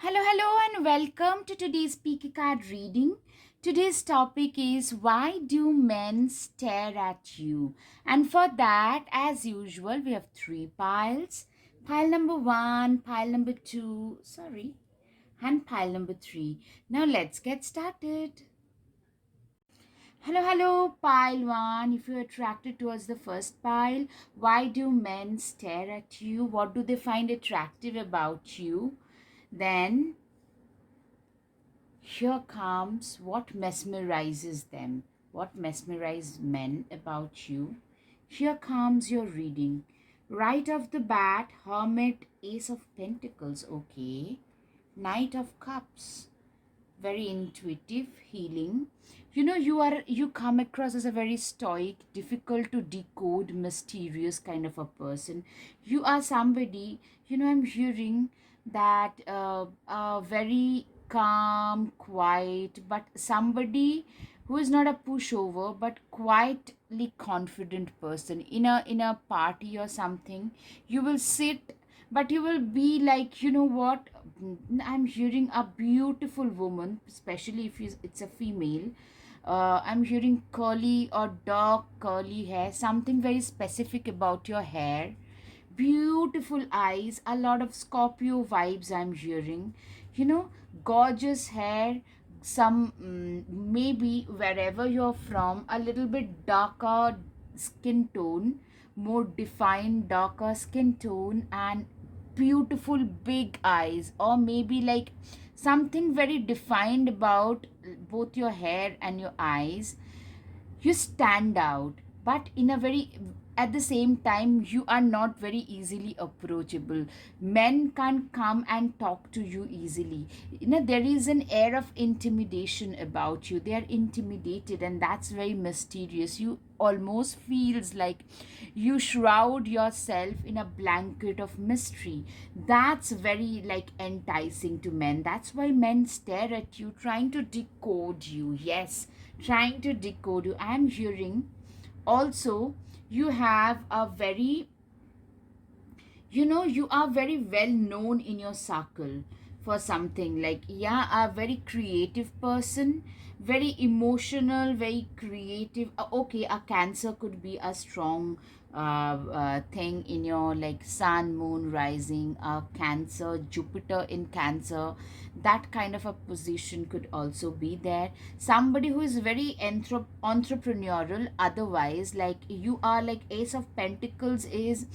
Hello, and welcome to today's Speaker Card reading. Today's topic is why do men stare at you? And for that, as usual, we have three piles. Pile number one, pile number two, and pile number three. Now let's get started. Hello, pile one. If you're attracted towards the first pile, why do men stare at you? What do they find attractive about you? Then here comes what mesmerizes them, what mesmerizes men about you. Here comes your reading. Right off the bat, Hermit, Ace of Pentacles, okay. Knight of Cups, very intuitive, healing. You come across as a very stoic, difficult to decode, mysterious kind of a person. You are somebody, I'm hearing that very calm, quiet, but somebody who is not a pushover but quietly confident person. In a party or something, you will sit, but you will be like, what, I'm hearing a beautiful woman, especially if it's a female. I'm hearing curly or dark curly hair, something very specific about your hair. Beautiful eyes, a lot of Scorpio vibes I'm hearing. You know, gorgeous hair, some maybe wherever you're from, a little bit darker skin tone, more defined darker skin tone, and beautiful big eyes, or maybe like something very defined about both your hair and your eyes. You stand out, but in a very, at the same time, you are not very easily approachable. Men can't come and talk to you easily. There is an air of intimidation about you. They are intimidated, and that's very mysterious. You almost feels like you shroud yourself in a blanket of mystery. That's very like enticing to men. That's why men stare at you, trying to decode you. Yes, trying to decode you. I'm hearing also you have a very, you are very well known in your circle for something, like, yeah, a very creative person, very emotional, very creative. Okay, a Cancer could be a strong thing in your, like, sun, moon, rising, Cancer, Jupiter in Cancer. That kind of a position could also be there. Somebody who is very entrepreneurial, otherwise, like, you are like Ace of Pentacles is,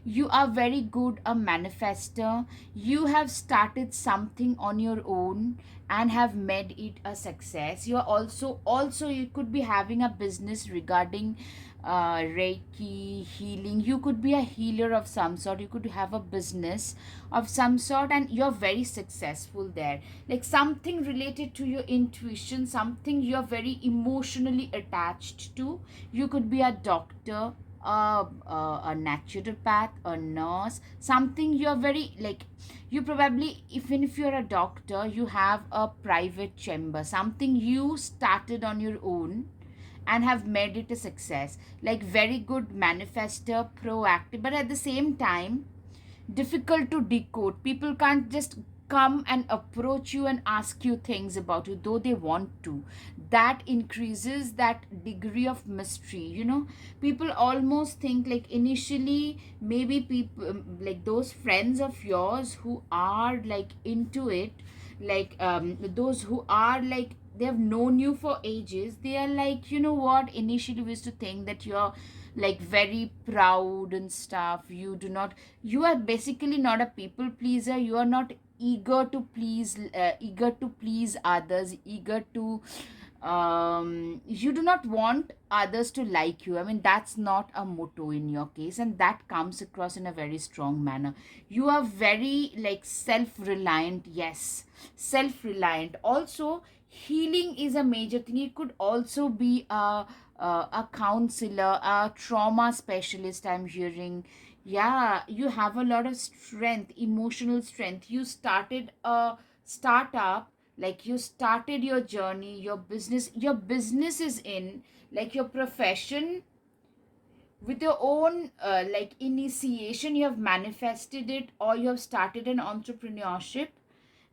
you are very good a manifester. You have started something on your own and have made it a success. You are also you could be having a business regarding Reiki healing. You could be a healer of some sort. You could have a business of some sort, and you're very successful there. Like something related to your intuition, something you're very emotionally attached to. You could be a doctor, a naturopath, a nurse, something you're very like. You probably, even if you're a doctor, you have a private chamber, something you started on your own and have made it a success. Like very good manifester, proactive, but at the same time difficult to decode. People can't just come and approach you and ask you things about you, though they want to. That increases that degree of mystery. People almost think, like, initially, maybe people, like those friends of yours who are like into it, like those who are like, they have known you for ages, they are like, what, initially we used to think that you're like very proud and stuff. You are basically not a people pleaser. You are not eager to please others, eager to, you do not want others to like you. I mean, that's not a motto in your case, and that comes across in a very strong manner. You are very like self-reliant. Yes, self-reliant. Also, healing is a major thing. It could also be a counselor, a trauma specialist, I'm hearing. Yeah, you have a lot of strength, emotional strength. You started a startup, like you started your journey, your business is in, like, your profession, with your own like initiation. You have manifested it, or you have started an entrepreneurship,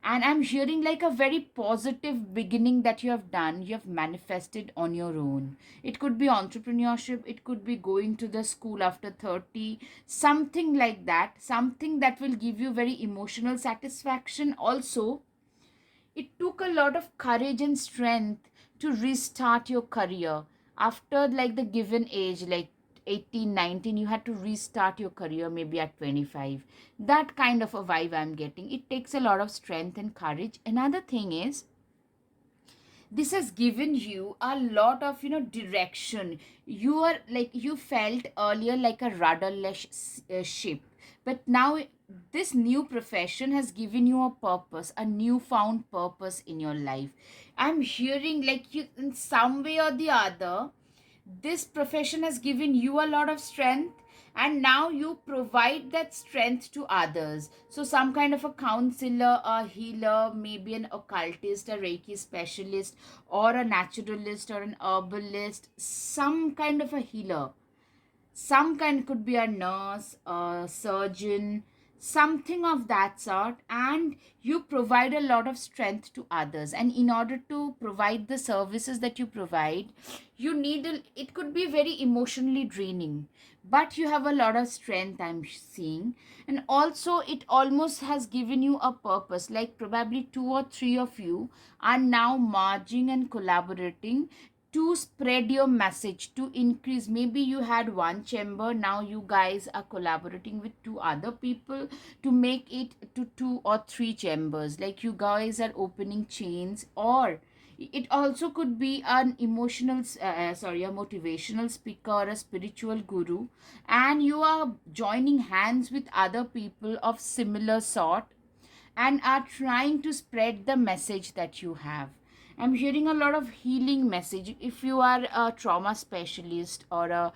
And I'm hearing like a very positive beginning that you have done, you have manifested on your own. It could be entrepreneurship, it could be going to the school after 30, something like that, something that will give you very emotional satisfaction also. It took a lot of courage and strength to restart your career after like the given age, like 18, 19. You had to restart your career maybe at 25. That kind of a vibe I'm getting. It takes a lot of strength and courage. Another thing is, this has given you a lot of direction. You are like, you felt earlier like a rudderless ship, but now this new profession has given you a purpose, a newfound purpose in your life. I'm hearing like you, in some way or the other, this profession has given you a lot of strength, and now you provide that strength to others. So some kind of a counselor, a healer, maybe an occultist, a reiki specialist, or a naturalist, or an herbalist, some kind of a healer, some kind, could be a nurse, a surgeon, something of that sort, and you provide a lot of strength to others. And in order to provide the services that you provide, you need it could be very emotionally draining, but you have a lot of strength, I'm seeing. And also it almost has given you a purpose, like probably two or three of you are now merging and collaborating to spread your message, to increase. Maybe you had one chamber, now you guys are collaborating with two other people to make it to two or three chambers, like you guys are opening chains. Or it also could be an a motivational speaker or a spiritual guru, and you are joining hands with other people of similar sort and are trying to spread the message that you have. I'm hearing a lot of healing message. If you are a trauma specialist, or a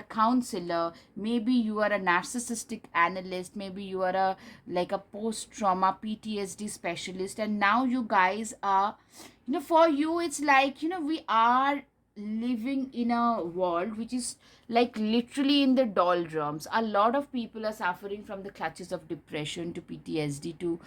counselor, maybe you are a narcissistic analyst, maybe you are a like a post trauma PTSD specialist, and now you guys are, for you it's like, we are living in a world which is like literally in the doldrums. A lot of people are suffering from the clutches of depression to PTSD to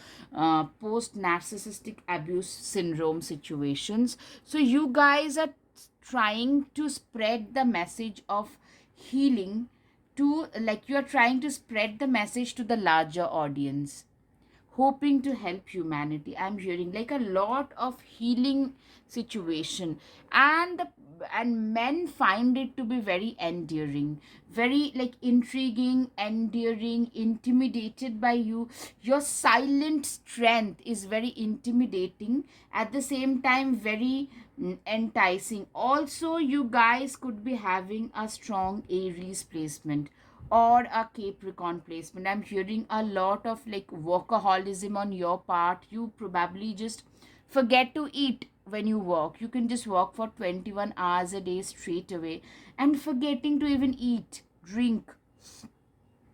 post narcissistic abuse syndrome situations. So you guys are trying to spread the message of healing, to like, you are trying to spread the message to the larger audience, hoping to help humanity. I'm hearing like a lot of healing situation. And men find it to be very endearing, very like intriguing, endearing, intimidated by you. Your silent strength is very intimidating, at the same time very enticing. Also, you guys could be having a strong Aries placement or a Capricorn placement. I'm hearing a lot of like workaholism on your part. You probably just forget to eat when you work. You can just work for 21 hours a day straight away and forgetting to even eat, drink.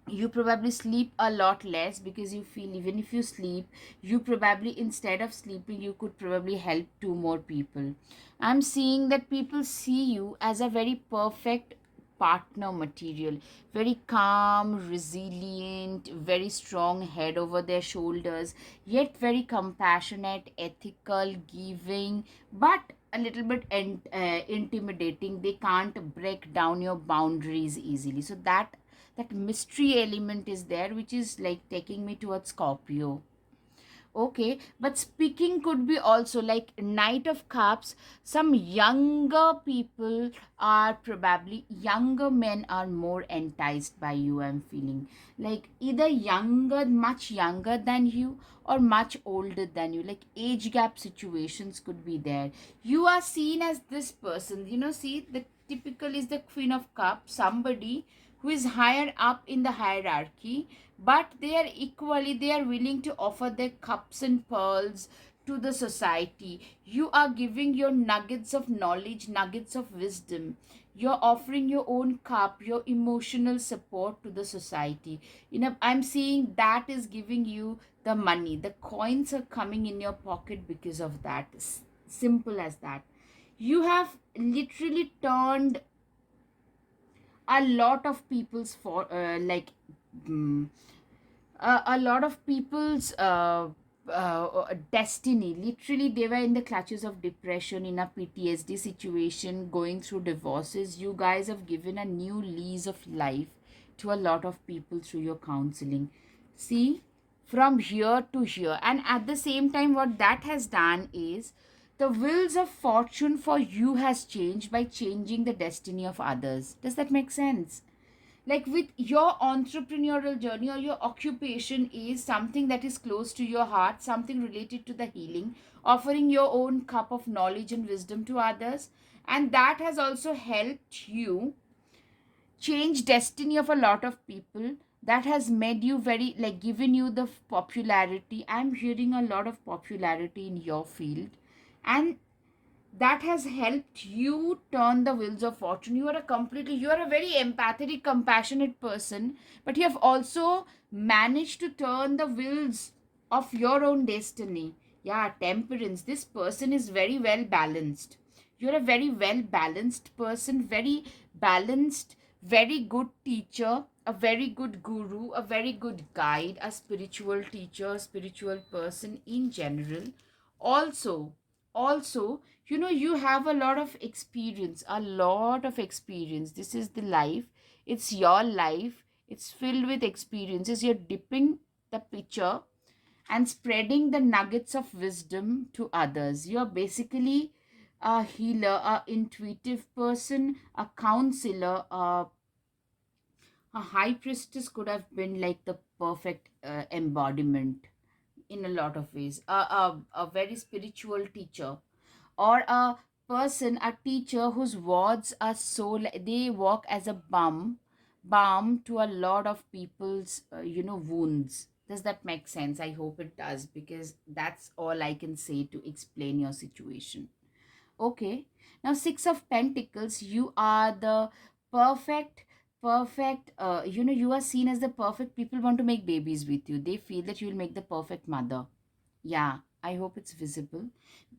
You probably sleep a lot less because you feel, even if you sleep, you probably, instead of sleeping, you could probably help two more people. I'm seeing that people see you as a very perfect partner material, very calm, resilient, very strong head over their shoulders, yet very compassionate, ethical, giving, but a little bit intimidating. They can't break down your boundaries easily. So that mystery element is there, which is like taking me towards Scorpio. Okay, but speaking could be also like Knight of Cups. Some younger people are probably, younger men are more enticed by you. I'm feeling like either younger, much younger than you, or much older than you. Like age gap situations could be there. You are seen as this person, see, the typical is the Queen of Cups, somebody who is higher up in the hierarchy, but they are willing to offer their cups and pearls to the society. You are giving your nuggets of knowledge, nuggets of wisdom. You're offering your own cup, your emotional support to the society. I'm seeing that is giving you the money. The coins are coming in your pocket because of that. Simple as that. You have literally turned a lot of people's for like mm, a lot of people's destiny. Literally, they were in the clutches of depression, in a PTSD situation, going through divorces. You guys have given a new lease of life to a lot of people through your counseling. See, from here to here. And at the same time, what that has done is the wheels of fortune for you has changed by changing the destiny of others. Does that make sense? Like with your entrepreneurial journey or your occupation is something that is close to your heart, something related to the healing, offering your own cup of knowledge and wisdom to others, and that has also helped you change destiny of a lot of people. That has made you very, like, given you the popularity. I'm hearing a lot of popularity in your field, and that has helped you turn the wheels of fortune. You are a very empathetic, compassionate person, but you have also managed to turn the wheels of your own destiny. Yeah, temperance. This person is very well balanced. You're a very well balanced person, very balanced, very good teacher, a very good guru, a very good guide, a spiritual teacher, spiritual person in general. Also, you have a lot of experience, a lot of experience. This is the life. It's your life. It's filled with experiences. You're dipping the pitcher and spreading the nuggets of wisdom to others. You're basically a healer, a intuitive person, a counselor, a high priestess could have been like the perfect embodiment in a lot of ways. A very spiritual teacher, or a person, a teacher whose words are so they walk as a balm to a lot of people's wounds. Does that make sense? I hope it does, because that's all I can say to explain your situation. Okay. Now, Six of Pentacles, you are the perfect, you are seen as the perfect. People want to make babies with you. They feel that you will make the perfect mother. Yeah, I hope it's visible.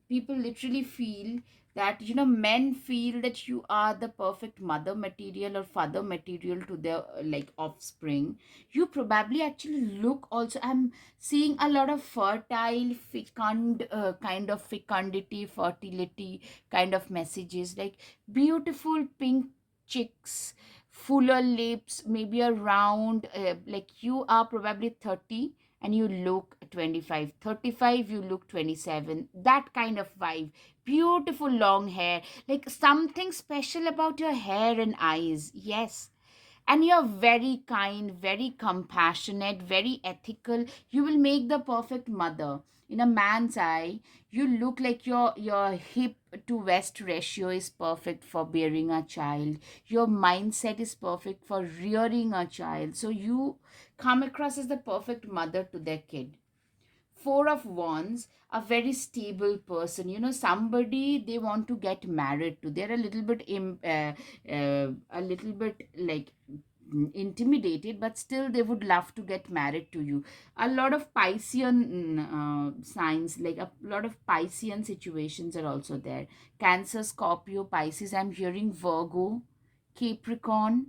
People literally feel that, men feel that you are the perfect mother material or father material to their like offspring. You probably actually look also, I'm seeing a lot of fertile, fecund, kind of fecundity, fertility kind of messages, like beautiful pink chicks, fuller lips, maybe a round, like you are probably 30 and you look 25, 35 you look 27, that kind of vibe. Beautiful long hair, like something special about your hair and eyes. Yes, and you're very kind, very compassionate, very ethical. You will make the perfect mother. In a man's eye, you look like your hip to waist ratio is perfect for bearing a child. Your mindset is perfect for rearing a child. So you come across as the perfect mother to their kid. Four of Wands, a very stable person, somebody they want to get married to. They're a little bit a little bit like intimidated, but still they would love to get married to you. A lot of Piscean signs, like a lot of Piscean situations are also there. Cancer, Scorpio, Pisces. I'm hearing Virgo, Capricorn.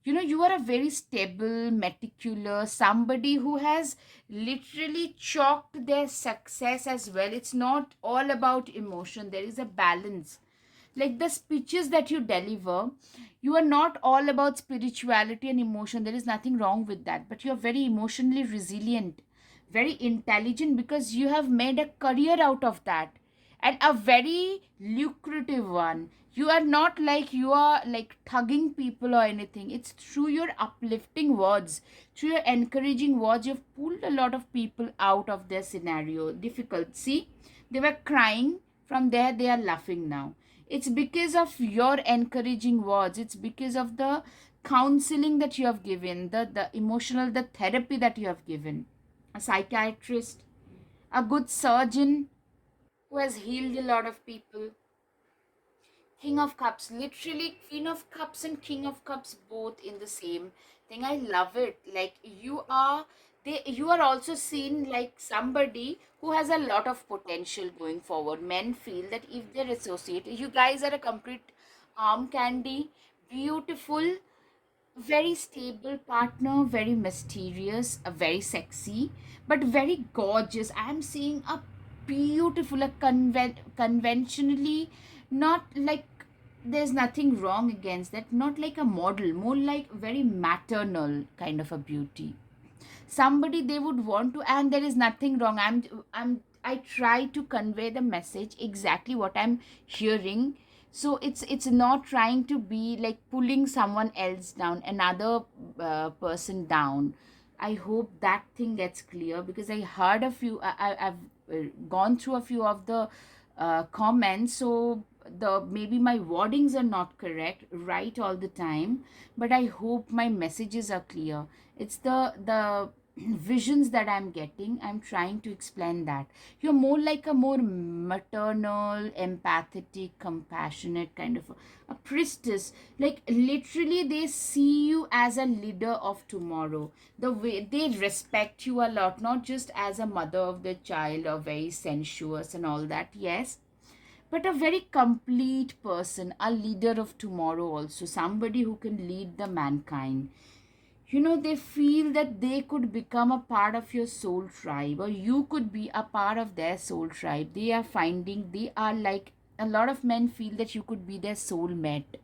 You are a very stable, meticulous, somebody who has literally chalked their success as well. It's not all about emotion, there is a balance. Like the speeches that you deliver, you are not all about spirituality and emotion. There is nothing wrong with that, but you're very emotionally resilient, very intelligent, because you have made a career out of that, and a very lucrative one. You are not like you are like thugging people or anything. It's through your uplifting words, through your encouraging words, you've pulled a lot of people out of their scenario difficult. See, they were crying, from there they are laughing now. It's because of your encouraging words. It's because of the counseling that you have given, the emotional, the therapy that you have given. A psychiatrist, a good surgeon who has healed a lot of people. King of Cups, literally Queen of Cups and King of Cups both in the same thing. I love it. Like you are also seen like somebody who has a lot of potential going forward. Men feel that if they're associated, you guys are a complete arm candy, beautiful, Very stable partner, very mysterious, very sexy, but very gorgeous. I'm seeing a beautiful, a conventionally, not like, there's nothing wrong against that, not like a model, more like very maternal kind of a beauty. Somebody they would want to, and there is nothing wrong. I try to convey the message exactly what I'm hearing. So it's not trying to be like pulling someone else down, another person down. I hope that thing gets clear, because I heard a few, I've gone through a few of the comments. So the maybe my wordings are not correct right all the time, but I hope my messages are clear. It's the visions that I'm getting. I'm trying to explain that you're more like a more maternal, empathetic, compassionate kind of a priestess. Like literally they see you as a leader of tomorrow. The way they respect you a lot, not just as a mother of the child or very sensuous and all that, yes, but a very complete person, a leader of tomorrow also, somebody who can lead the mankind. They feel that they could become a part of your soul tribe, or you could be a part of their soul tribe. They are finding, they are like, a lot of men feel that you could be their soulmate.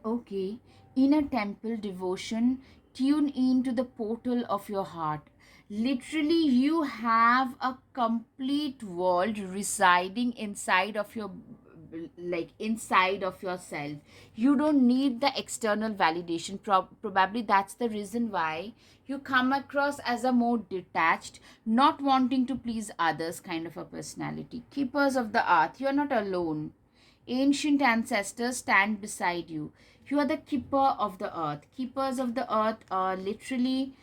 Okay, in a temple devotion, tune in to the portal of your heart. Literally, you have a complete world residing inside of your, like inside of yourself. You don't need the external validation. Probably that's the reason why you come across as a more detached, not wanting to please others kind of a personality. Keepers of the earth, you're not alone. Ancient ancestors stand beside you. You are the keeper of the earth. Keepers of the earth are literally,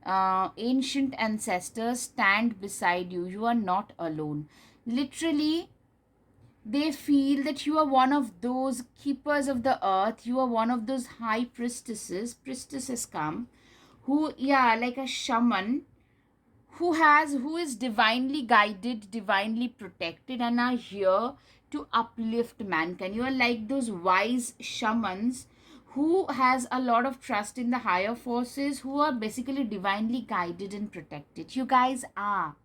ancient ancestors stand beside you. You are not alone. Literally, they feel that you are one of those keepers of the earth. You are one of those high priestesses. Priestesses come, who, yeah, like a shaman, who is divinely guided, divinely protected, and are here to uplift mankind. You are like those wise shamans who has a lot of trust in the higher forces, who are basically divinely guided and protected. You guys are.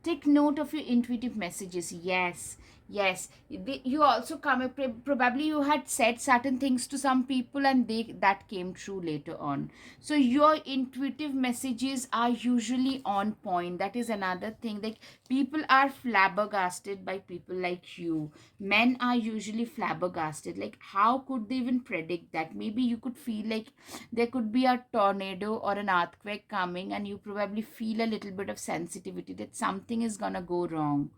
Take note of your intuitive messages. Yes, yes. You also come, probably you had said certain things to some people, and they that came true later on. So your intuitive messages are usually on point. That is another thing. Like, people are flabbergasted by people like you. Men are usually flabbergasted. Like, how could they even predict that? Maybe you could feel like there could be a tornado or an earthquake coming, and you probably feel a little bit of sensitivity that something is gonna go wrong.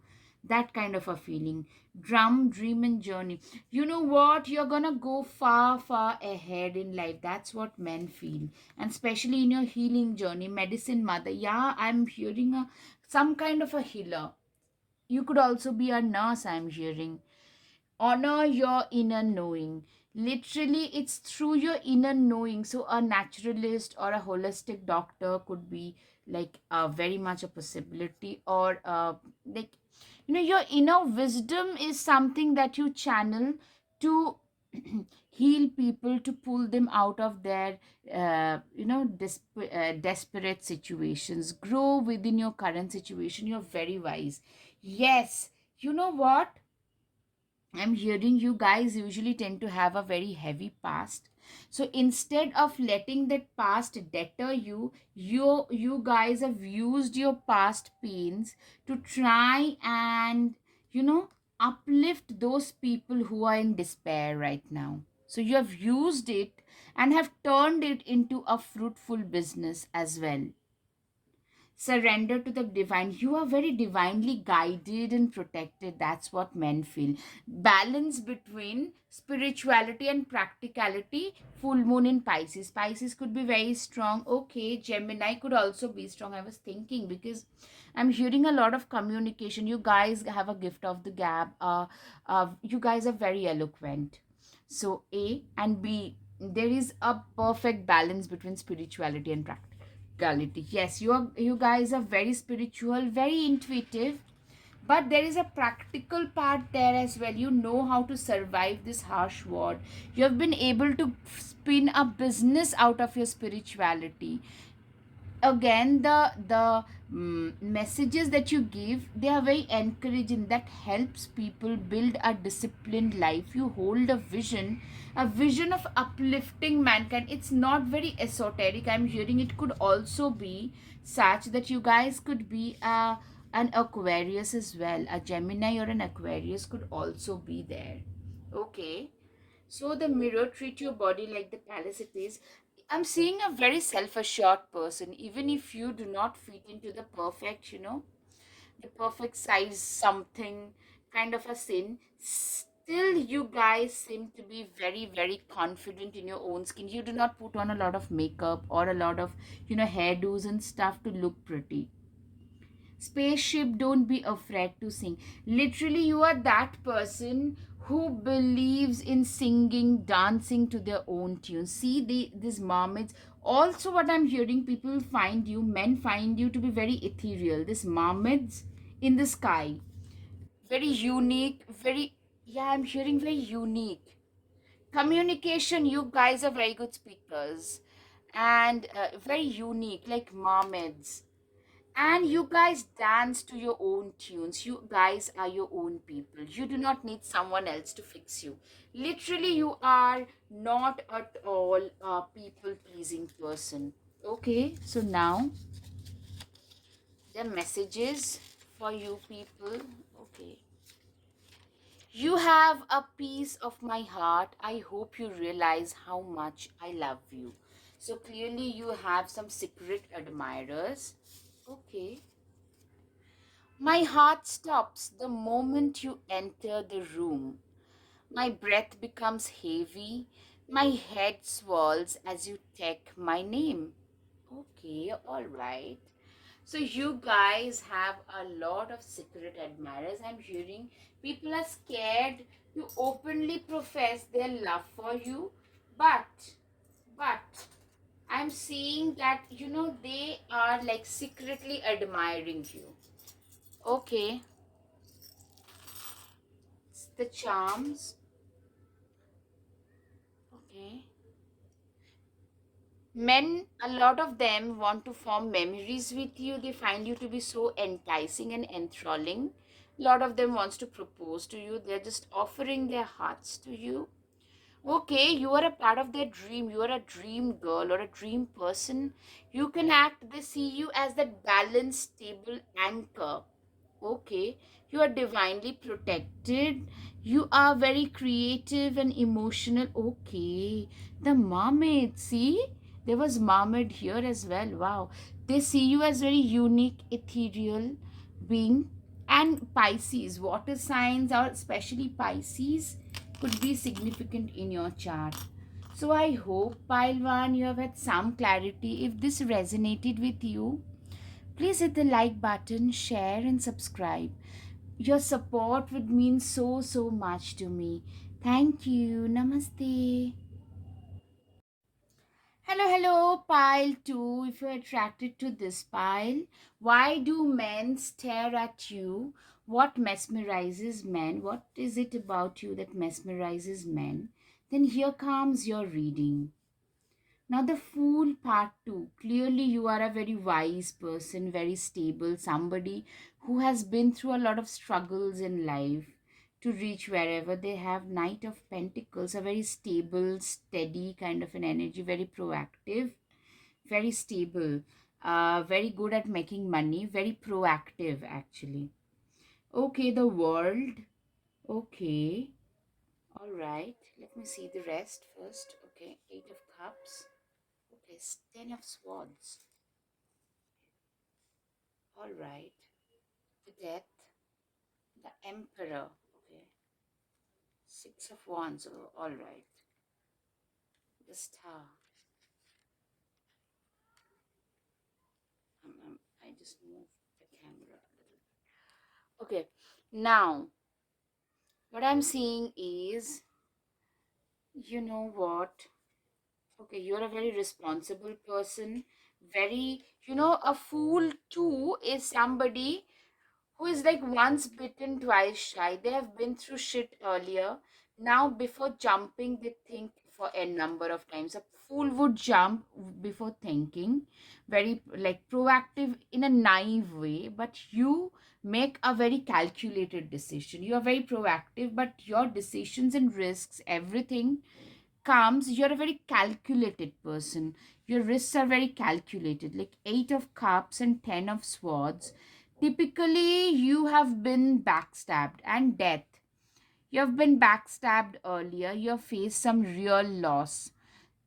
That kind of a feeling. Drum, dream, and journey. You know what? You're gonna go far, far ahead in life. That's what men feel. And especially in your healing journey, medicine mother. Yeah, I'm hearing some kind of a healer. You could also be a nurse, I'm hearing. Honor your inner knowing. Literally, it's through your inner knowing. So a naturalist or a holistic doctor could be like very much a possibility. Or like, your inner wisdom is something that you channel to heal people, to pull them out of their desperate situations. Grow within your current situation. You're very wise. Yes. You know what, I'm hearing you guys usually tend to have a very heavy past. So instead of letting that past deter you, you guys have used your past pains to try and, you know, uplift those people who are in despair right now. So you have used it and have turned it into a fruitful business as well. Surrender to the divine. You are very divinely guided and protected. That's what men feel. Balance between spirituality and practicality. Full moon in Pisces. Pisces could be very strong. Okay, Gemini could also be strong. I was thinking, because I'm hearing a lot of communication. You guys have a gift of the gab. You guys are very eloquent. So A and B, there is a perfect balance between spirituality and practicality. Yes, you guys are very spiritual, very intuitive. But there is a practical part there as well. You know how to survive this harsh world. You have been able to spin a business out of your spirituality. Again, the messages that you give, they are very encouraging. That helps people build a disciplined life. You hold a vision of uplifting mankind. It's not very esoteric. I'm hearing it could also be such that you guys could be an Aquarius as well. A Gemini or an Aquarius could also be there. Okay, so the mirror, treat your body like the palace it is. I'm seeing a very self-assured person, even if you do not fit into the perfect, the perfect size something kind of a sin. Still, you guys seem to be very, very confident in your own skin. You do not put on a lot of makeup or a lot of, hairdos and stuff to look pretty. Spaceship, don't be afraid to sing. Literally, you are that person who believes in singing, dancing to their own tunes. See, these mermaids. Also, what I'm hearing, people find you, men find you to be very ethereal. These mermaids in the sky, very unique, very, yeah, I'm hearing very unique. Communication, you guys are very good speakers and very unique, like mermaids. And you guys dance to your own tunes. You guys are your own people. You do not need someone else to fix you. Literally, you are not at all a people pleasing person. Okay, so now the messages for you people. Okay, you have a piece of my heart. I hope you realize how much I love you. So clearly, you have some secret admirers. Okay. My heart stops the moment you enter the room. My breath becomes heavy. My head swells as you take my name. Okay, all right. So you guys have a lot of secret admirers. I'm hearing people are scared to openly profess their love for you, but I'm seeing that they are like secretly admiring you. Okay, the charms. Okay. Men, a lot of them want to form memories with you. They find you to be so enticing and enthralling. A lot of them wants to propose to you. They're just offering their hearts to you. Okay, you are a part of their dream. You are a dream girl or a dream person. You can act, they see you as that balanced, stable anchor. Okay, you are divinely protected. You are very creative and emotional. Okay, the mermaid, see, there was mermaid here as well. Wow, they see you as very unique, ethereal being. And Pisces, water signs, or especially Pisces, could be significant in your chart. So I hope, pile one, you have had some clarity. If this resonated with you, please hit the like button, share, and subscribe. Your support would mean so, so much to me. Thank you. Namaste. Hello, hello, pile 2. If you're attracted to this pile, why do men stare at you? What mesmerizes men? What is it about you that mesmerizes men? Then here comes your reading. Now, the Fool part 2. Clearly, you are a very wise person, very stable, somebody who has been through a lot of struggles in life to reach wherever they have. Knight of Pentacles, a very stable, steady kind of an energy, very proactive, very stable, very good at making money, very proactive actually. Okay, the World. Okay, all right. Let me see the rest first. Okay, Eight of Cups. Okay, Ten of Swords. All right. The Death. The Emperor. Okay. Six of Wands. Oh, all right. The Star. I just moved the camera a little. Okay. Now, what I'm seeing is, you know what? Okay, you're a very responsible person. Very, a fool too is somebody who is like once bitten, twice shy. They have been through shit earlier. Now, before jumping, they think for a number of times. A fool would jump before thinking, very like proactive in a naive way, but you make a very calculated decision. You are very proactive, but your decisions and risks, everything comes, you're a very calculated person. Your risks are very calculated, like 8 of cups and 10 of swords. Typically you have been backstabbed and death. You have been backstabbed earlier, you have faced some real loss,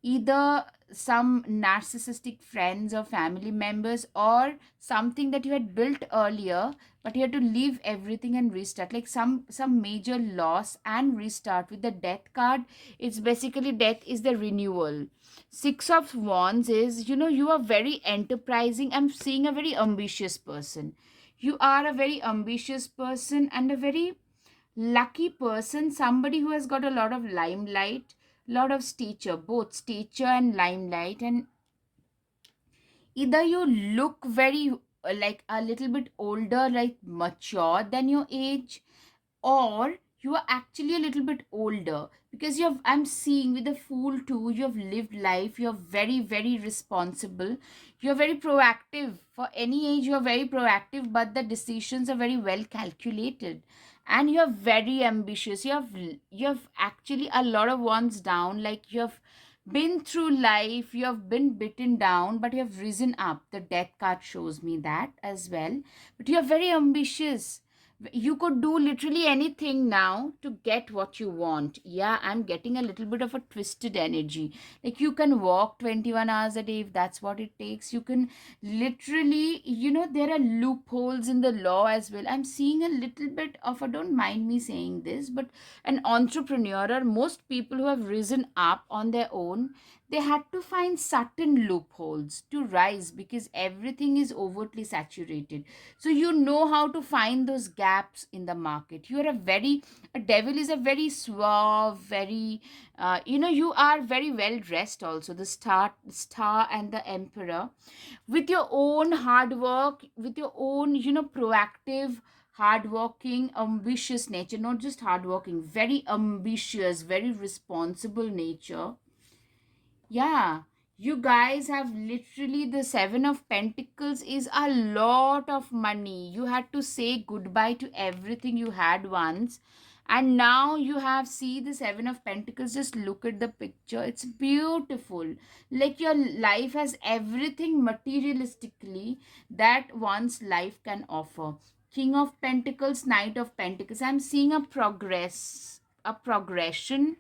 either some narcissistic friends or family members, or something that you had built earlier, but you had to leave everything and restart, like some major loss and restart. With the death card, it's basically death is the renewal. Six of wands is, you are very enterprising. I'm seeing a very ambitious person. You are a very ambitious person and a very lucky person, somebody who has got a lot of limelight, lot of stature, both stature and limelight. And either you look very like a little bit older, like mature than your age, or you are actually a little bit older, because I'm seeing with the fool too, you have lived life, you're very very responsible, you're very proactive. For any age you're very proactive, but the decisions are very well calculated, and you're very ambitious. You have actually a lot of ones down, like you have been through life, you have been bitten down, but you have risen up. The death card shows me that as well. But you are very ambitious. You could do literally anything now to get what you want. Yeah, I'm getting a little bit of a twisted energy. Like you can walk 21 hours a day if that's what it takes. You can literally, there are loopholes in the law as well. I'm seeing a little bit of a, don't mind me saying this, but an entrepreneur, or most people who have risen up on their own, they had to find certain loopholes to rise, because everything is overtly saturated. So you know how to find those gaps in the market. You are a devil is a very suave, very you are very well dressed also. The star and the emperor, with your own hard work, with your own proactive, hardworking, ambitious nature. Not just hardworking, very ambitious, very responsible nature. Yeah, you guys have literally, the Seven of Pentacles is a lot of money. You had to say goodbye to everything you had once. And now you have, see the Seven of Pentacles. Just look at the picture. It's beautiful. Like your life has everything materialistically that one's life can offer. King of Pentacles, Knight of Pentacles. I'm seeing a progression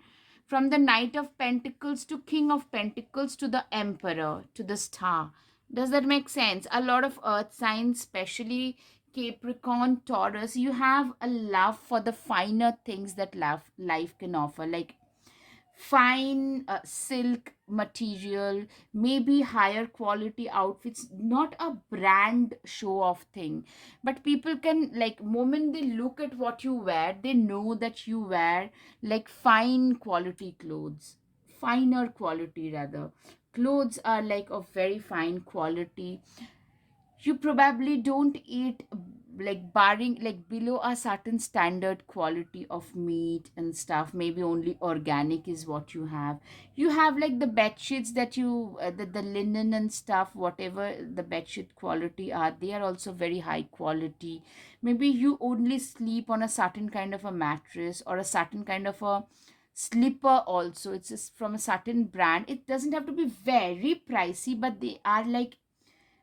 from the Knight of Pentacles to King of Pentacles to the Emperor to the Star. Does that make sense? A lot of earth signs, especially Capricorn, Taurus, you have a love for the finer things that life can offer, like fine silk material, maybe higher quality outfits, not a brand show off thing, but people can, like, moment they look at what you wear, they know that you wear like fine quality clothes, finer quality rather. Clothes are like of very fine quality. You probably don't eat, like, barring, like, below a certain standard quality of meat and stuff. Maybe only organic is what you have. You have like the bed sheets that you the linen and stuff, whatever the bed sheet quality are, they are also very high quality. Maybe you only sleep on a certain kind of a mattress, or a certain kind of a slipper also. It's just from a certain brand. It doesn't have to be very pricey, but they are like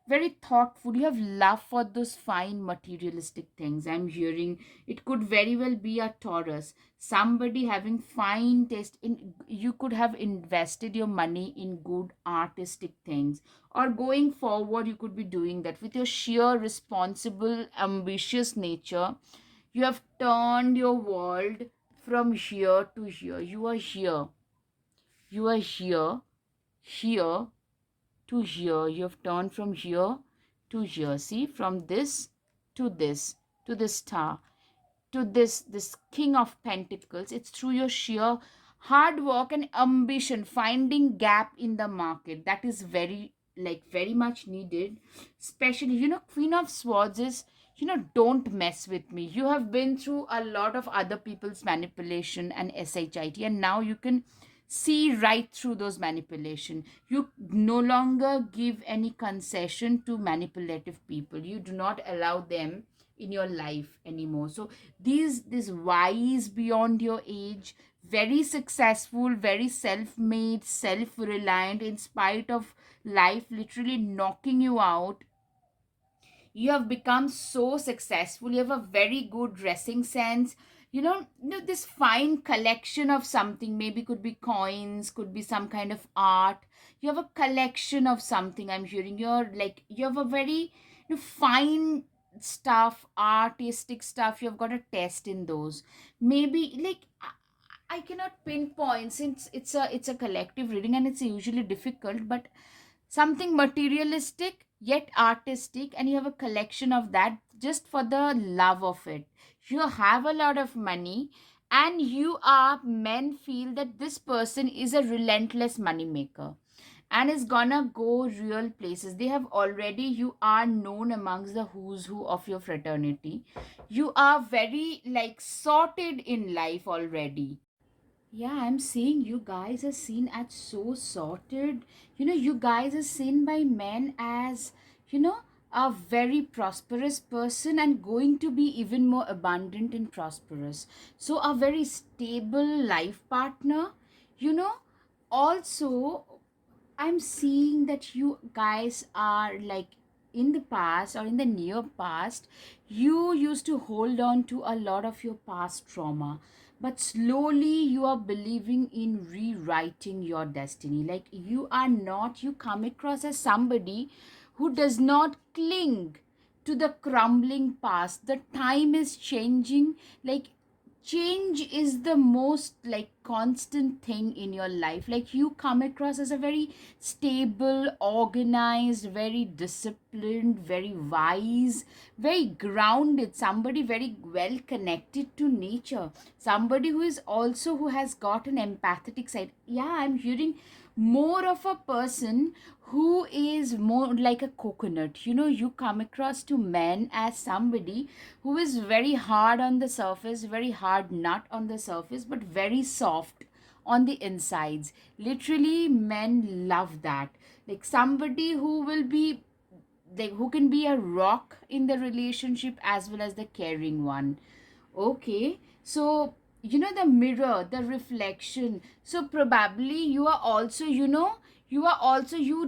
very thoughtful. You have love for those fine materialistic things. I'm hearing it could very well be a Taurus, somebody having fine taste in. You could have invested your money in good artistic things, or going forward you could be doing that with your sheer responsible ambitious nature. You have turned your world from here to here. You are here, you are here to here. You have turned from here to here. See, from this to this, to this star, to this King of Pentacles. It's through your sheer hard work and ambition, finding gap in the market. That is very, like, very much needed. Especially, Queen of Swords is, don't mess with me. You have been through a lot of other people's manipulation and shit, and now you can see right through those manipulation. You no longer give any concession to manipulative people. You do not allow them in your life anymore. So these wise beyond your age, very successful, very self-made, self-reliant, in spite of life literally knocking you out, you have become so successful. You have a very good dressing sense. This fine collection of something, maybe could be coins, could be some kind of art. You have a collection of something. I'm hearing you have a very fine stuff, artistic stuff. You've got a test in those. Maybe I cannot pinpoint, since it's a collective reading and it's usually difficult, but something materialistic yet artistic, and you have a collection of that just for the love of it. You have a lot of money, and men feel that this person is a relentless money maker and is gonna go real places. They have already, you are known amongst the who's who of your fraternity. You are very sorted in life already. Yeah, I'm saying you guys are seen as so sorted. You guys are seen by men as, a very prosperous person and going to be even more abundant and prosperous. So, a very stable life partner. You know, also, I'm seeing that you guys are in the past or in the near past, you used to hold on to a lot of your past trauma, but slowly you are believing in rewriting your destiny. You come across as somebody who does not cling to the crumbling past. The time is changing. Change is the most constant thing in your life. You come across as a very stable, organized, very disciplined, very wise, very grounded, somebody very well connected to nature, somebody who has got an empathetic side. Yeah, I'm hearing more of a person who is more like a coconut. You come across to men as somebody who is very hard on the surface, very hard nut on the surface, but very soft on the insides. Literally, men love that. Somebody who will be who can be a rock in the relationship as well as the caring one. Okay, so the mirror, the reflection. So probably you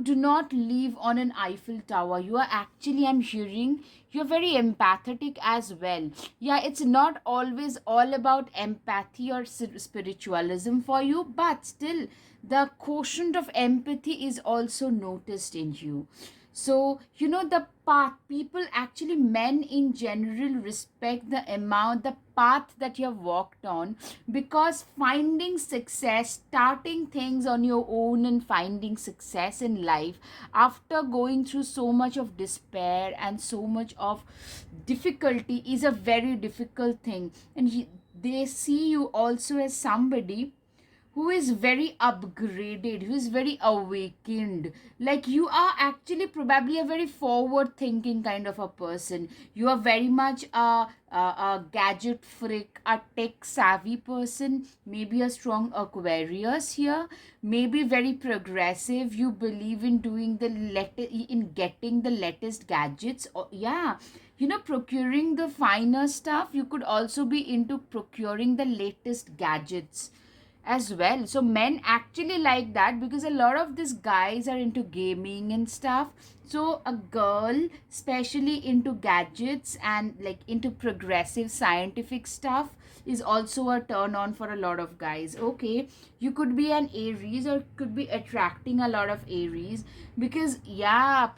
do not live on an Eiffel Tower. You are actually, I'm hearing, you're very empathetic as well. Yeah, it's not always all about empathy or spiritualism for you, but still, the quotient of empathy is also noticed in you. So the path, people actually, men in general, respect the path that you have walked on, because finding success, starting things on your own and finding success in life after going through so much of despair and so much of difficulty is a very difficult thing. And they see you also as somebody who is very upgraded, who is very awakened. You are actually probably a very forward thinking kind of a person. You are very much a gadget freak, a tech savvy person, maybe a strong Aquarius here, maybe very progressive. You believe in doing in getting the latest gadgets. Or, yeah, procuring the finer stuff. You could also be into procuring the latest gadgets as well. So men actually like that, because a lot of these guys are into gaming and stuff. So a girl especially into gadgets and into progressive scientific stuff is also a turn on for a lot of guys. Okay, you could be an Aries or could be attracting a lot of Aries, because yeah,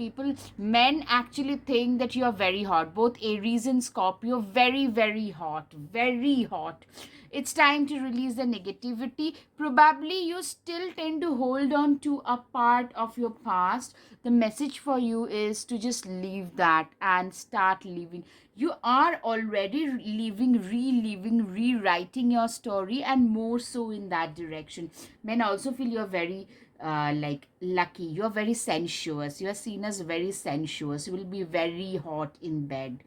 men actually think that you are very hot. Both Aries and Scorpio, very very hot, very hot. It's time to release the negativity. Probably you still tend to hold on to a part of your past. The message for you is to just leave that and start living. You are already living, reliving, rewriting your story, and more so in that direction. Men also feel you're very lucky. You're very sensuous. You are seen as very sensuous. You will be very hot in bed.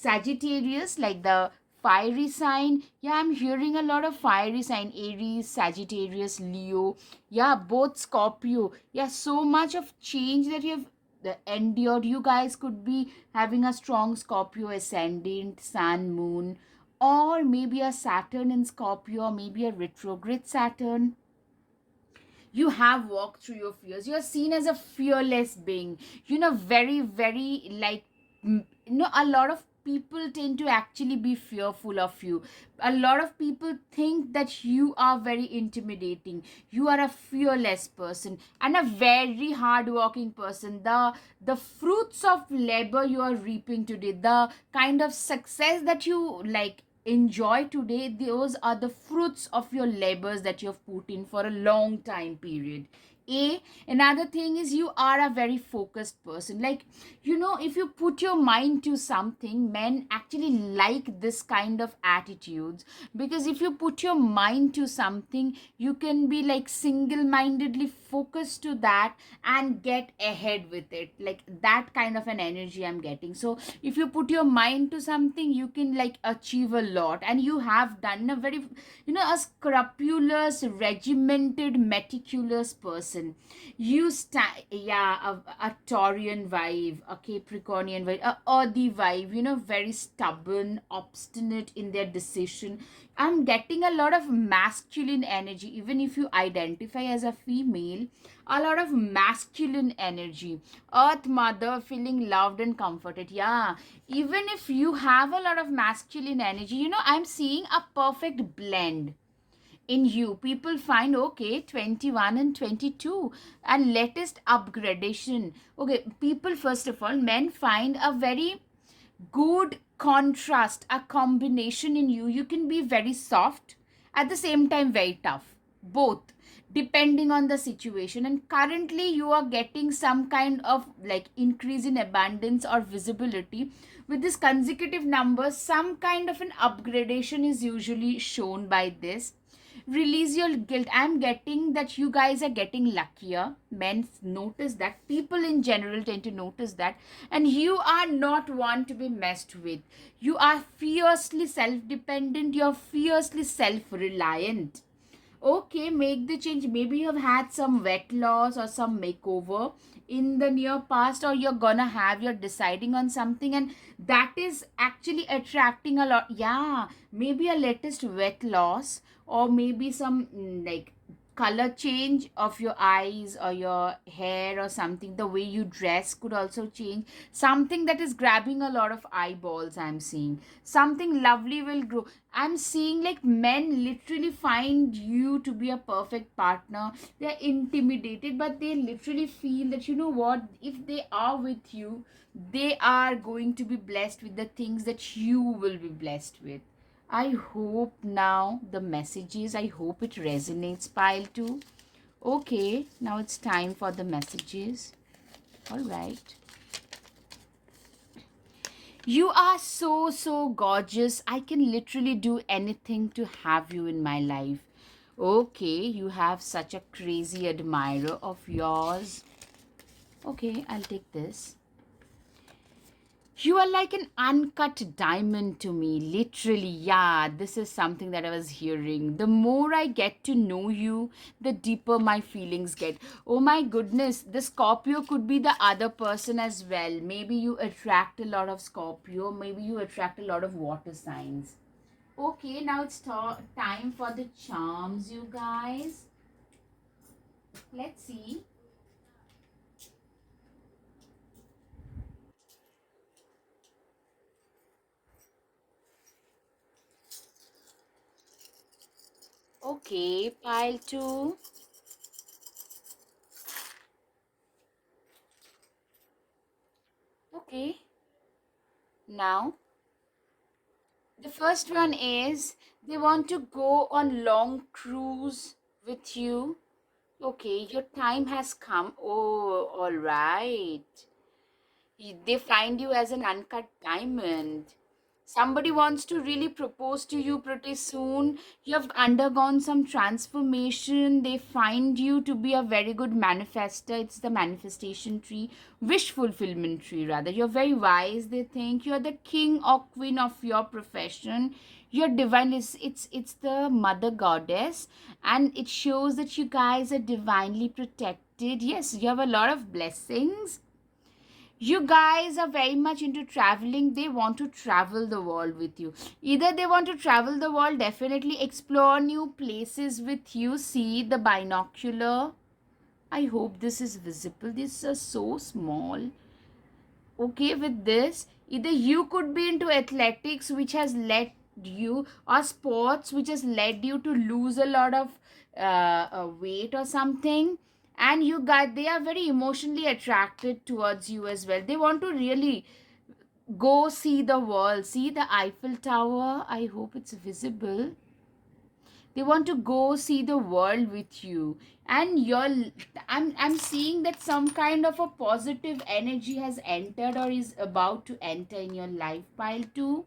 Sagittarius, like the fiery sign. Yeah, I'm hearing a lot of fiery sign. Aries, Sagittarius, Leo. Yeah, both Scorpio. Yeah, so much of change that you have endured. You guys could be having a strong Scorpio ascendant, Sun, Moon, or maybe a Saturn in Scorpio, or maybe a retrograde Saturn. You have walked through your fears. You're seen as a fearless being, very, very, like, a lot of people tend to actually be fearful of you. A lot of people think that you are very intimidating. You are a fearless person and a very hardworking person. The fruits of labor you are reaping today, the kind of success that you like enjoy today, those are the fruits of your labors that you've put in for a long time period. Another thing is you are a very focused person. Like, if you put your mind to something, men actually like this kind of attitudes, because if you put your mind to something, you can be like single-mindedly focused to that and get ahead with it. Like that kind of an energy I'm getting. So if you put your mind to something, you can like achieve a lot, and you have done a very, a scrupulous, regimented, meticulous person. A Taurian vibe, a Capricornian vibe, a earthy vibe, very stubborn, obstinate in their decision. I'm getting a lot of masculine energy. Even if you identify as a female, a lot of masculine energy. Earth mother, feeling loved and comforted. Yeah, even if you have a lot of masculine energy, I'm seeing a perfect blend in you. People find, okay, 21 and 22 and latest upgradation. Okay, people, first of all, men find a very good contrast, a combination in you. You can be very soft, at the same time very tough, both depending on the situation. And currently you are getting some kind of like increase in abundance or visibility with this consecutive numbers. Some kind of an upgradation is usually shown by this. Release your guilt. I'm getting that you guys are getting luckier. Men notice that, people in general tend to notice that, and you are not one to be messed with. You are fiercely self-dependent, you're fiercely self-reliant. Okay, make the change. Maybe you have had some weight loss or some makeover in the near past, or you're gonna have, you're deciding on something, and that is actually attracting a lot. Yeah, maybe a latest weight loss, or maybe some like color change of your eyes or your hair or something. The way you dress could also change. Something that is grabbing a lot of eyeballs, I'm seeing. Something lovely will grow. I'm seeing like men literally find you to be a perfect partner. They're intimidated, but they literally feel that, what, if they are with you, they are going to be blessed with the things that you will be blessed with. I hope now the messages, I hope it resonates, pile 2. Okay, now it's time for the messages. All right. You are so, so gorgeous. I can literally do anything to have you in my life. Okay, you have such a crazy admirer of yours. Okay, I'll take this. You are like an uncut diamond to me, literally. Yeah, this is something that I was hearing. The more I get to know you, the deeper my feelings get. Oh my goodness, the Scorpio could be the other person as well. Maybe you attract a lot of Scorpio, maybe you attract a lot of water signs. Okay, now it's time for the charms, you guys. Let's see. Okay, pile 2. Okay, now the first one is they want to go on long cruise with you. Okay, your time has come. Oh, all right. They find you as an uncut diamond. Somebody wants to really propose to you pretty soon. You have undergone some transformation. They find you to be a very good manifester. It's the manifestation tree, wish fulfillment tree, rather. You're very wise. They think you're the king or queen of your profession. You're divine. It's the mother goddess, and it shows that you guys are divinely protected. Yes, you have a lot of blessings. You guys are very much into traveling. They want to travel the world with you. Either they want to travel the world, definitely explore new places with you, see the binocular. I hope this is visible. These are so small. Okay, with this, either you could be into athletics, which has led you, or sports, which has led you to lose a lot of weight or something. And you got, they are very emotionally attracted towards you as well. They want to really go see the world, see the Eiffel Tower. I hope it's visible. They want to go see the world with you, and I'm seeing that some kind of a positive energy has entered or is about to enter in your life pile too.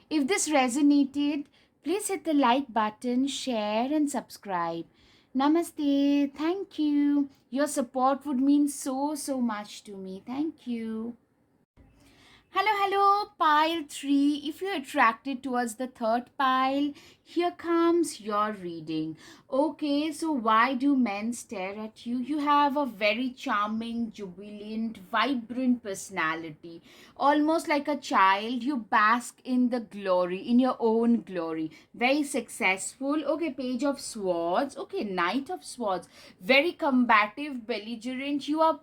If this resonated, please hit the like button, share and subscribe. Namaste. Thank you. Your support would mean so much to me. Thank you. Hello, pile 3. If you're attracted towards the third pile, here comes your reading. Okay, so why do men stare at you? You have a very charming, jubilant, vibrant personality. Almost like a child, you bask in the glory, in your own glory. Very successful. Okay, Page of Swords. Okay, Knight of Swords. Very combative, belligerent. You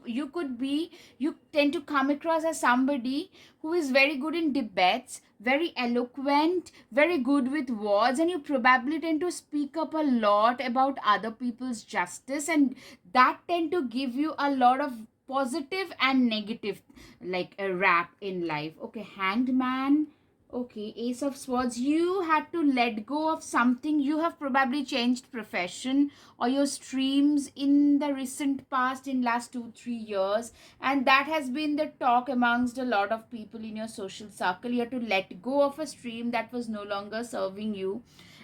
tend to come across as somebody who is very good in debates, very eloquent, very good with words, and you probably tend to speak up a lot about other people's justice, and that tend to give you a lot of positive and negative, like a rap in life. Okay, Hanged Man. Okay, Ace of Swords. You had to let go of something. You have probably changed profession or your streams in the recent past, in last 2 3 years, and that has been the talk amongst a lot of people in your social circle. You have to let go of a stream that was no longer serving you,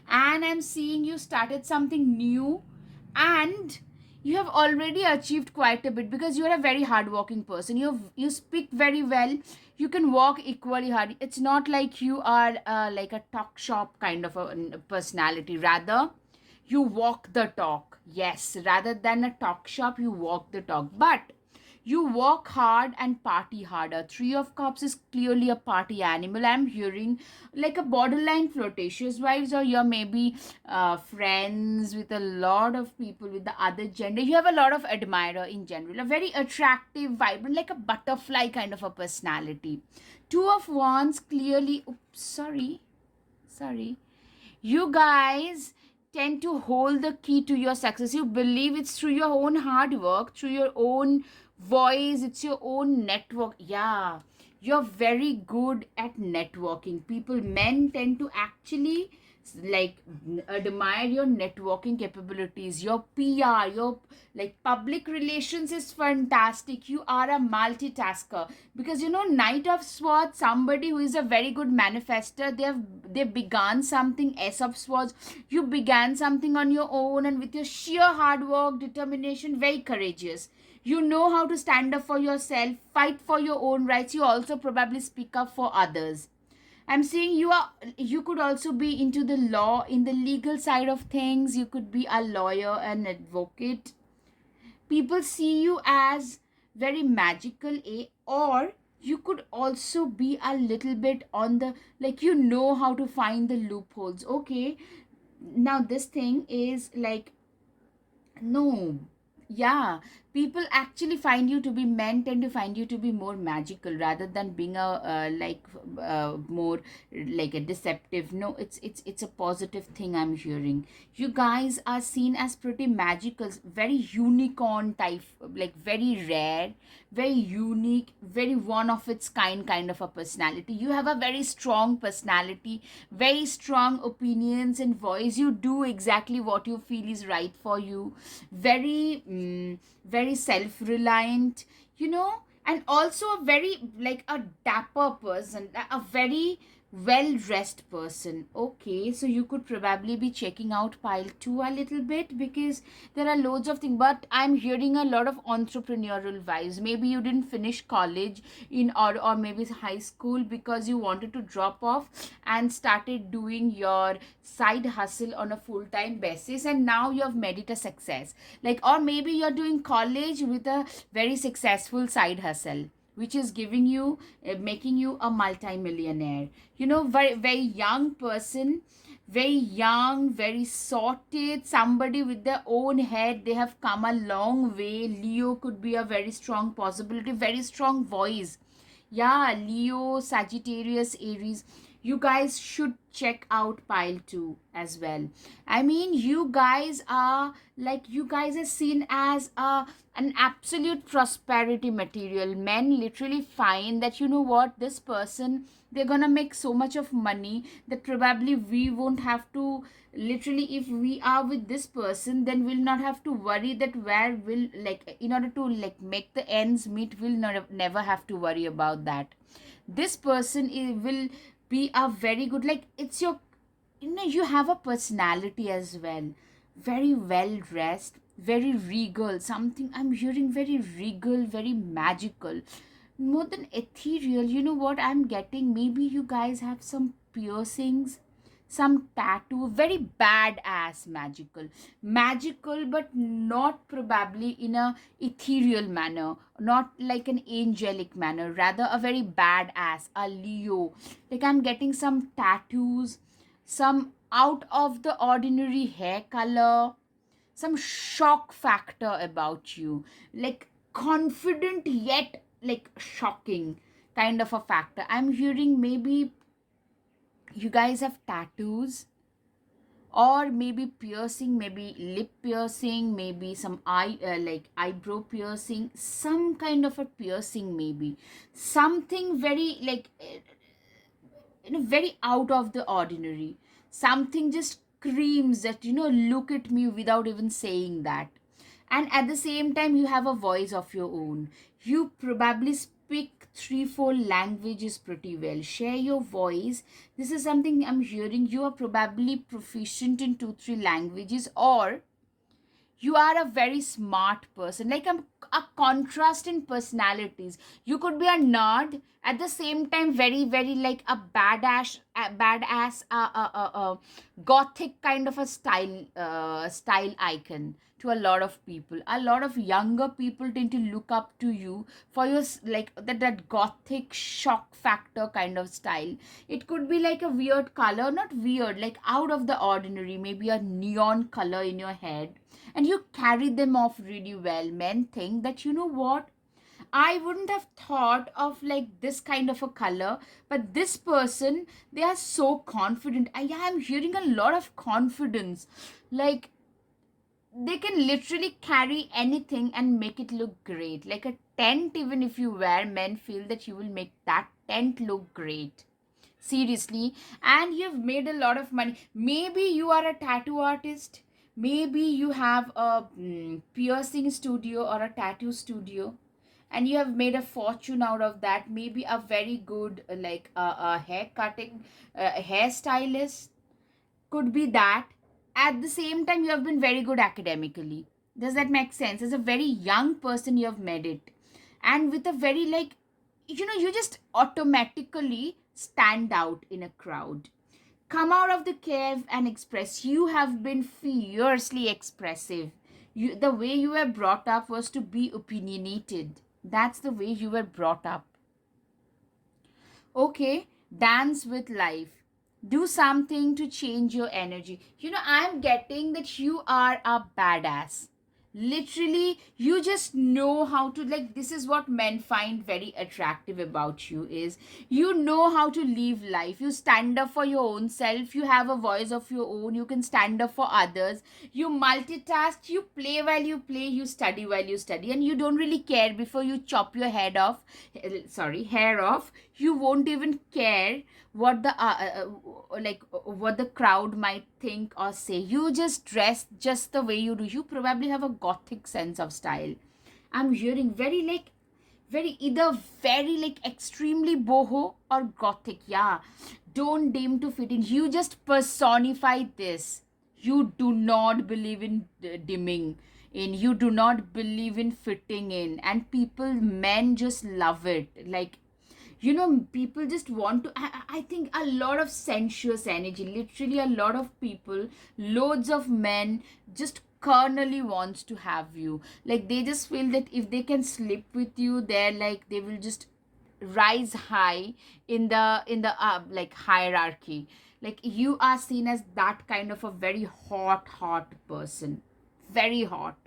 and I'm seeing you started something new, and you have already achieved quite a bit because you are a very hardworking person. You speak very well. You can walk equally hard. It's not like you are like a talk shop kind of a personality. Rather, you walk the talk. Yes, rather than a talk shop, you walk the talk. But you work hard and party harder. Three of Cups is clearly a party animal. I'm hearing like a borderline flirtatious vibes, or you're maybe friends with a lot of people with the other gender. You have a lot of admirer in general. A very attractive, vibrant, like a butterfly kind of a personality. Two of Wands clearly. Oops, sorry. You guys tend to hold the key to your success. You believe it's through your own hard work, through your own voice, it's your own network. Yeah, you're very good at networking. Men tend to actually like admire your networking capabilities, your PR, your like public relations is fantastic. You are a multitasker because Knight of Swords, somebody who is a very good manifester. They began something. Ace of Swords, you began something on your own, and with your sheer hard work, determination, very courageous. You know how to stand up for yourself, fight for your own rights. You also probably speak up for others. I'm saying you could also be into the law, in the legal side of things. You could be a lawyer, an advocate. People see you as very magical, or you could also be a little bit on the, like, how to find the loopholes. Okay, now this thing is like, no, yeah, people actually find you to be, men tend to find you to be more magical rather than being a more like a deceptive. No, it's a positive thing I'm hearing. You guys are seen as pretty magical, very unicorn type, like very rare, very unique, very one of its kind of a personality. You have a very strong personality, very strong opinions and voice. You do exactly what you feel is right for you. Very self-reliant, and also a very like a dapper person, a very well-dressed person. Okay, so you could probably be checking out pile 2 a little bit, because there are loads of things, but I'm hearing a lot of entrepreneurial vibes. Maybe you didn't finish college in, or maybe high school, because you wanted to drop off and started doing your side hustle on a full-time basis, and now you have made it a success. Like, or maybe you're doing college with a very successful side hustle, which is giving you, making you a multi-millionaire. Very very young person, very young, very sorted, somebody with their own head. They have come a long way. Leo could be a very strong possibility, very strong voice. Yeah, Leo, Sagittarius, Aries. You guys should check out pile 2 as well. I mean, you guys are seen as an absolute prosperity material. Men literally find that, this person, they're gonna make so much of money that probably we won't have to, literally, if we are with this person, then we'll not have to worry that where will, like, in order to like make the ends meet, we'll not never have to worry about that. This person will be a very good, like, it's your, you have a personality as well, very well dressed, very regal, something I'm hearing, very regal, very magical, more than ethereal. You know what I'm getting? Maybe you guys have some piercings, some tattoo, very badass, magical, but not probably in a ethereal manner, not like an angelic manner, rather a very badass, a Leo. Like, I'm getting some tattoos, some out of the ordinary hair color, some shock factor about you, like confident yet like shocking kind of a factor. I'm hearing maybe you guys have tattoos, or maybe piercing, maybe lip piercing, maybe some like eyebrow piercing, some kind of a piercing, maybe something very like very out of the ordinary, something just screams that, look at me, without even saying that. And at the same time, you have a voice of your own. You probably speak 3 4 languages pretty well. Share your voice. This is something I'm hearing. You are probably proficient in 2 3 languages, or you are a very smart person, like a contrast in personalities. You could be a nerd, at the same time very very like a badass gothic kind of a style icon to a lot of people. A lot of younger people tend to look up to you for your like that gothic shock factor kind of style. It could be like a weird color, not weird, like out of the ordinary, maybe a neon color in your head, and you carry them off really well. Men think that, what, I wouldn't have thought of like this kind of a color, but this person, they are so confident. I'm hearing a lot of confidence. Like, they can literally carry anything and make it look great. Like a tent, even if you wear, men feel that you will make that tent look great. Seriously. And you've made a lot of money. Maybe you are a tattoo artist. Maybe you have a piercing studio or a tattoo studio, and you have made a fortune out of that. Maybe a very good a hair cutting hairstylist could be that. At the same time, you have been very good academically. Does that make sense? As a very young person, you have made it, and with a very like, you just automatically stand out in a crowd. Come out of the cave and express. You have been fiercely expressive. The way you were brought up was to be opinionated. That's the way you were brought up. Okay, dance with life. Do something to change your energy. I'm getting that you are a badass. Literally, you just know how to, like, this is what men find very attractive about you, is you know how to live life. You stand up for your own self. You have a voice of your own. You can stand up for others. You multitask. You play while you play. You study while you study, and you don't really care before you chop your head off. Hair off. You won't even care what the what the crowd might think or say. You just dress just the way you do. You probably have a gothic sense of style. I'm hearing very either very like extremely boho or gothic. Yeah, Don't deem to fit in. You just personify this. You do not believe in dimming in. You do not believe in fitting in, and people, men just love it. Like, people just want to, I think a lot of sensuous energy, literally a lot of people, loads of men just carnally wants to have you. Like, they just feel that if they can sleep with you, they're like, they will just rise high in the like hierarchy. Like, you are seen as that kind of a very hot person, very hot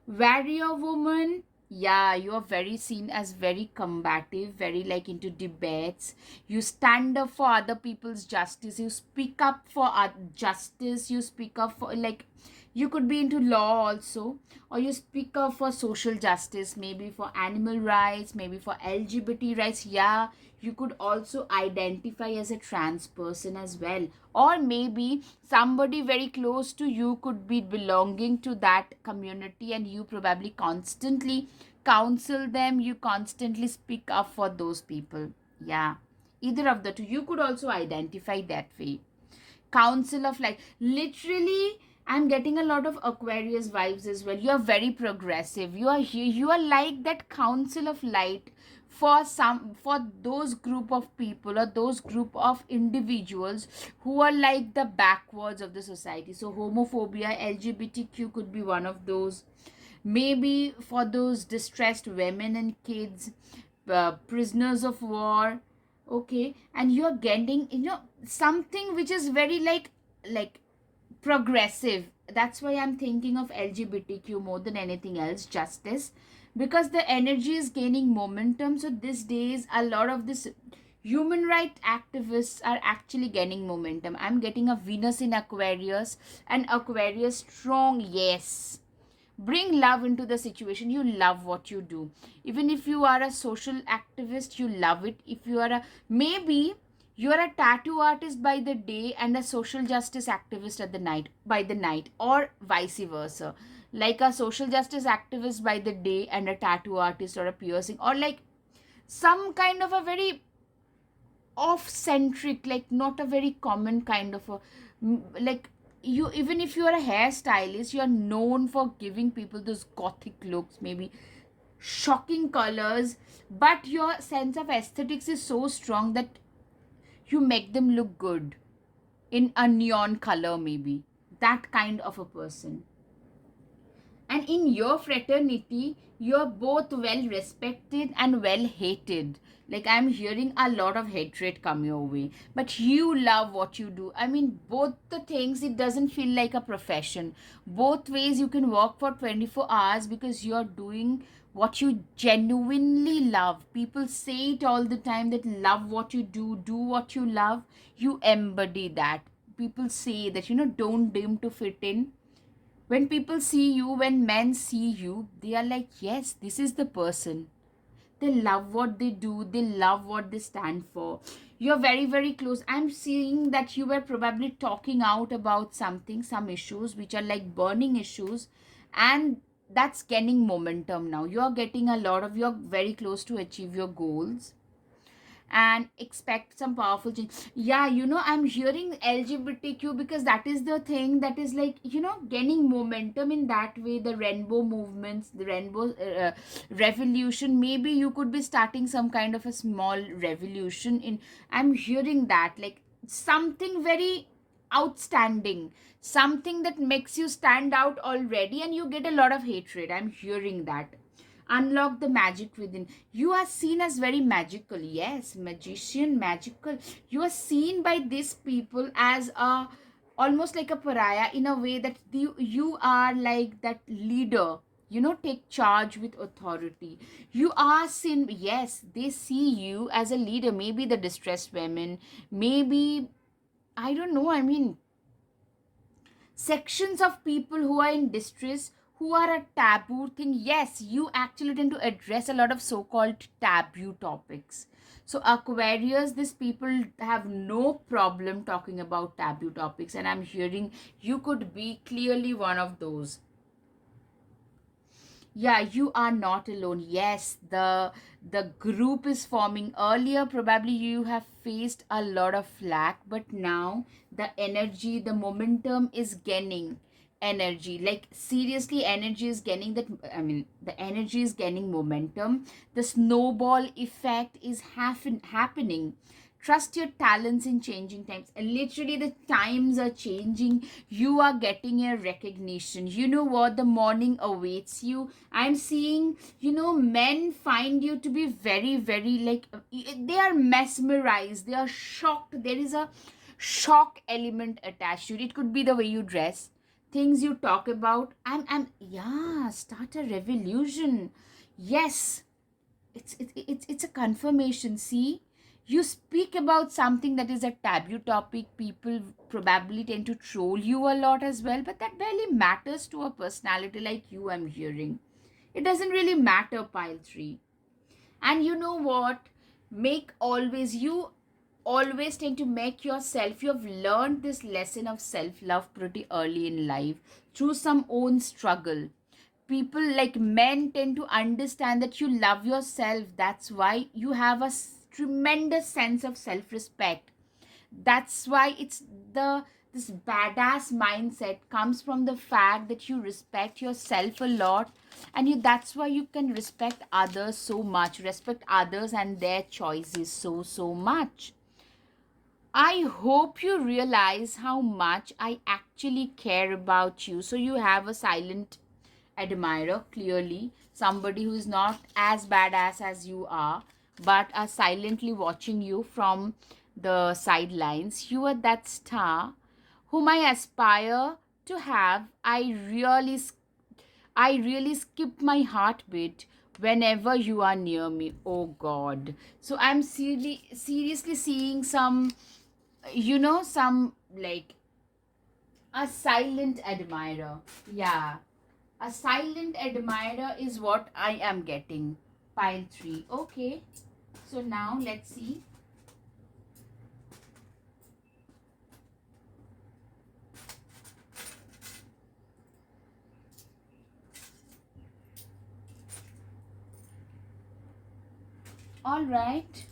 warrior woman. Yeah, you are very seen as very combative, very like into debates. You stand up for other people's justice, you speak up for justice, you speak up for, like, you could be into law also, or you speak up for social justice, maybe for animal rights, maybe for LGBT rights. Yeah, you could also identify as a trans person as well, or maybe somebody very close to you could be belonging to that community, and you probably constantly counsel them, you constantly speak up for those people. Yeah, either of the two, you could also identify that way. Council of Light, literally, I'm getting a lot of Aquarius vibes as well. You are very progressive, you are here, you are like that Council of Light for some, for those group of people or those group of individuals who are like the backwards of the society. So homophobia, LGBTQ could be one of those. Maybe for those distressed women and kids, prisoners of war. Okay, and you're getting, something which is very like progressive. That's why I'm thinking of LGBTQ more than anything else, justice, because the energy is gaining momentum. So these days a lot of this human right activists are actually gaining momentum. I'm getting a Venus in Aquarius, and Aquarius strong. Yes, bring love into the situation. You love what you do. Even if you are a social activist, you love it. If you are a, maybe you are a tattoo artist by the day and a social justice activist at the night, by the night, or vice versa. Like a social justice activist by the day and a tattoo artist or a piercing, or like some kind of a very off centric, like not a very common kind of a, like, you, even if you are a hairstylist, you are known for giving people those gothic looks, maybe shocking colors, but your sense of aesthetics is so strong that you make them look good in a neon color, maybe that kind of a person. And in your fraternity, you're both well respected and well hated. Like, I'm hearing a lot of hatred come your way, but you love what you do. I mean, both the things, it doesn't feel like a profession. Both ways you can work for 24 hours because you're doing what you genuinely love. People say it all the time, that love what you do what you love. You embody that. People say that, don't dim to fit in. When people see you, when men see you, they are like, yes, this is the person. They love what they do, they love what they stand for. You're very, very close. I'm seeing that you were probably talking out about something, some issues which are like burning issues, and that's gaining momentum now. You're getting a lot of, you're very close to achieve your goals and expect some powerful change. Yeah, I'm hearing LGBTQ because that is the thing that is like, gaining momentum in that way. The rainbow movements, the rainbow revolution. Maybe you could be starting some kind of a small revolution in, I'm hearing that, like something very outstanding, something that makes you stand out already, and you get a lot of hatred. I'm hearing that. Unlock the magic within. You are seen as very magical. Yes, magician, magical. You are seen by these people as a, almost like a pariah, in a way that you are like that leader. Take charge with authority. You are seen, yes, they see you as a leader. Maybe the distressed women, maybe, I don't know, I mean, sections of people who are in distress, who are a taboo thing. Yes, you actually tend to address a lot of so-called taboo topics. So Aquarius, these people have no problem talking about taboo topics, and I'm hearing you could be clearly one of those. Yeah, you are not alone. Yes, the group is forming. Earlier probably you have faced a lot of flack, but now the energy, the momentum is gaining energy. Like seriously, energy is gaining that. I mean, the energy is gaining momentum. The snowball effect is happening. Trust your talents in changing times. And literally, the times are changing. You are getting a recognition. You know what? The morning awaits you. I'm seeing, men find you to be very, very like, they are mesmerized. They are shocked. There is a shock element attached to it. It could be the way you dress, things you talk about. Yeah, start a revolution. Yes, it's a confirmation. See, you speak about something that is a taboo topic, people probably tend to troll you a lot as well, but that barely matters to a personality like you. I'm hearing it doesn't really matter, pile 3. And you know what, make always you always tend to make yourself. You have learned this lesson of self love pretty early in life through some own struggle. People like men tend to understand that you love yourself. That's why you have a tremendous sense of self respect. That's why it's the this badass mindset comes from the fact that you respect yourself a lot, and that's why you can respect others so much, respect others and their choices so much. I hope you realize how much I actually care about you. So you have a silent admirer, clearly somebody who is not as badass as you are, but are silently watching you from the sidelines. You are that star whom I aspire to have. I really skip my heartbeat whenever you are near me. Oh God. So I'm seriously seeing some, some like a silent admirer. Yeah. A silent admirer is what I am getting. Pile 3. Okay. So now let's see. All right.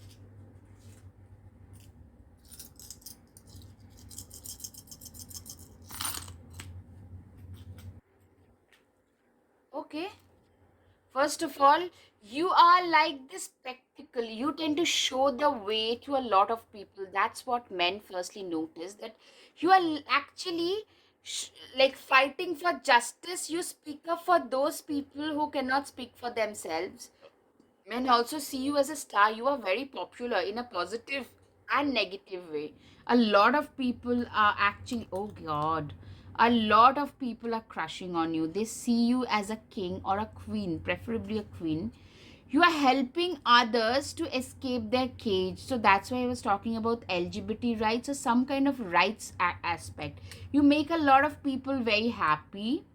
Okay. First of all, you are like this spectacle. You tend to show the way to a lot of people. That's what men firstly notice, that you are actually like fighting for justice. You speak up for those people who cannot speak for themselves. Men also see you as a star. You are very popular in a positive and negative way. A lot of people are actually, oh God, a lot of people are crushing on you. They see you as a king or a queen, preferably a queen. You are helping others to escape their cage. So that's why I was talking about LGBT rights or some kind of rights aspect. You make a lot of people very happy.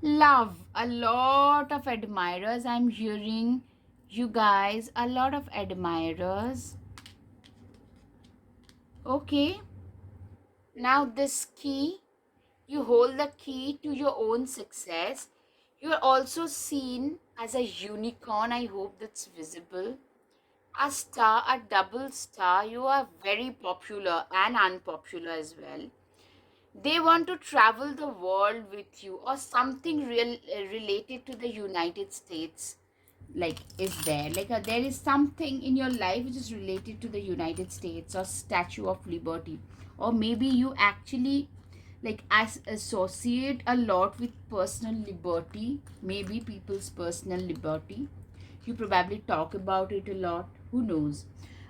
Love, a lot of admirers. I'm hearing you guys, a lot of admirers. Okay, now this key, you hold the key to your own success. You are also seen as a unicorn. I hope that's visible. A star, a double star. You are very popular and unpopular as well. They want to travel the world with you, or something related to the United States, like is there, like there is something in your life which is related to the United States or Statue of Liberty, or maybe you actually like as associate a lot with personal liberty, maybe people's personal liberty. You probably talk about it a lot. Who knows?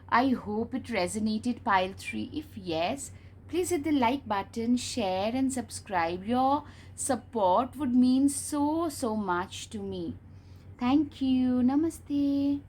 I hope it resonated, pile 3. If yes, please hit the like button, share, and subscribe. Your support would mean so much to me. Thank you. Namaste.